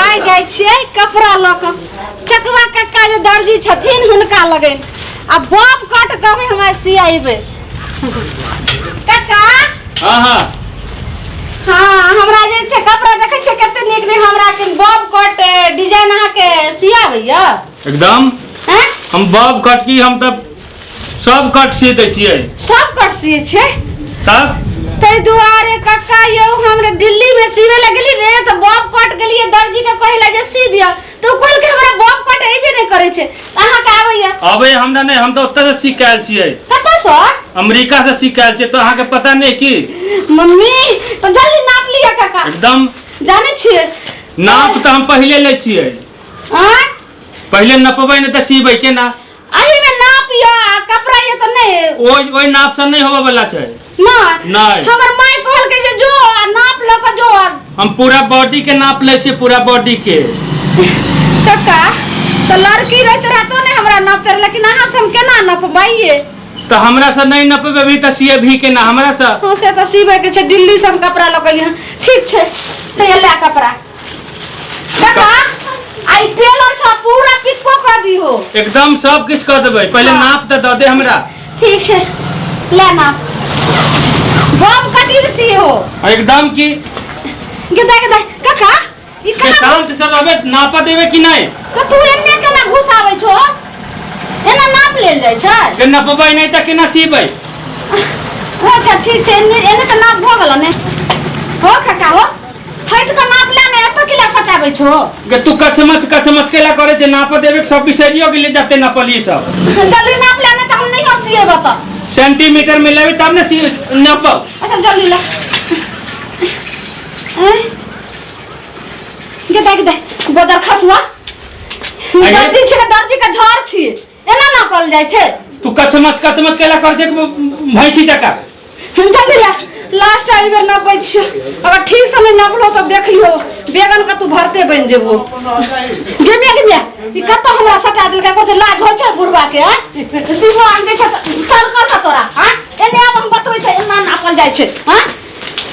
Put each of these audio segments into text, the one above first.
आइ जाइ छियै कपड़ा लऽ कऽ चकवा कक्का जे दर्जी छथिन हुनका लगन आ बॉब कट कहबै हमरा सियाइबे कक्का। हाँ हमरा जे छै कपड़ा देखै छै कते नीक नीक हमरा के बॉब कट डिजाइन अहाँ के सियाबैया एकदम। हैं हम बॉब कट की हम तब सब कट सी दै छियै। सब कट सिए छै तब तै दुआरे कक्का यौ हमरा दिल्ली में सीवे लगली रे त बॉब कट गेलिए दर्जी के कहला जे सी दिया तो कहल के हमरा बॉब कट एबे नै करे छै अहाँ के आबैया। अबे हमरा नहीं हम तो उत्तर से सीख आयल छियै। कतऽ से? अमेरिका से सीख आयल छियै। तो अहाँ के पता नहीं की मम्मी तो जल्दी नाप लिया काका। एकदम जाने छियै नाप तो हम पहले ले छियै। हां पहले नपबै न त सीबै के ना अही में नाप या कपड़ा ये तो नहीं ओइ नाप से नहीं होबे वाला छै नहीं हमर माय कहल के जे जो नाप ल के जो हम पूरा बॉडी के नाप ले छियै पूरा बॉडी के। काका तो लड़की रहत रहतो ने हमरा नाप तर लेकिन अहाँ से हम केना नपबाइए तो हमरा से नहीं नपबे भी त सीए भी के ना हमरा से। हां से तो सीबे के छै दिल्ली से हम कपड़ा ल गेली हन ठीक छै ले ले कपड़ा काका आई टेलर छ पूरा पिको कर दी हो एकदम सब कुछ कर देबै पहले नाप त द दे हमरा। ठीक छै ले नाप बॉब कटिर सी हो एकदम की गदा काका ई के कहां शांत से रहबे नाप देबे कि नहीं तो तू एन्ने केना घुसाबै छो एना नाप लेल जाय छै के नपबै नहीं त केना सीबै। अच्छा ठीक छै एने त नाप भ गेल ने हो काका हो हट के नाप ले ने एतो किला सटाबै छो के तू कचमच केला करे जे नाप देबे सब बिसरियो के ले जाते नपली सब। जल्दी नाप ले ने त हम नहीं हसिए बता सेंटीमीटर में लेबे तब ने नाप। अच्छा जल्दी ला गदा गोदर खसुआ दर्जी छै दर्जी का झड़ छी एना नापल जाय छै। तू कचमच केला करे छै भैंसी टका जल्दी ला लास्ट आई बेर नपै छी अगर ठीक समय नपलो त देखियो बेगन का तू भरते बन जेबो गेमिया ई कत हमरा सटा दिल का कोते लाज होय छै बुढ़वा के दिमाग जे छै सरकल का तोरा हां एने अब हम बतबै छै एना नापल जाय छै हां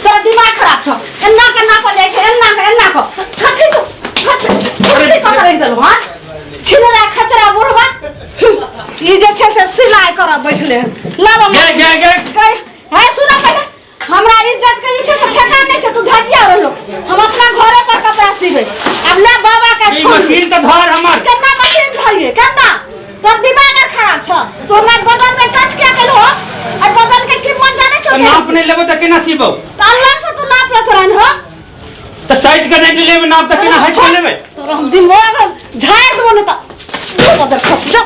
तोरा दिमाग खराब छ एना के नापल जाय छै एना को कथि को करे देलो हां छिनरा खचरा बुढ़वा ई जे छै से सिलाई कर बैठले लाब गे है सुना पहले हमरा इज्जत के जे छै से ठेका नहीं छै तू धजिया रहलो हम अपना घरे पर कपड़ा सीबे अब ना बाबा का ई मशीन त धर हमर केना मशीन धइए केना तोर दिमाग खराब छ तू हमरा बदन में टच क्या केलो और बदन के कीमत जाने छो नाप नहीं लेबे त केना सीबो त अल्लाह से तू नाप ले तोरा हो त साइड के नहीं लेबे नाप त केना हट के लेबे तोरा हम दिमाग झाड़ देबो न त बदन खस जा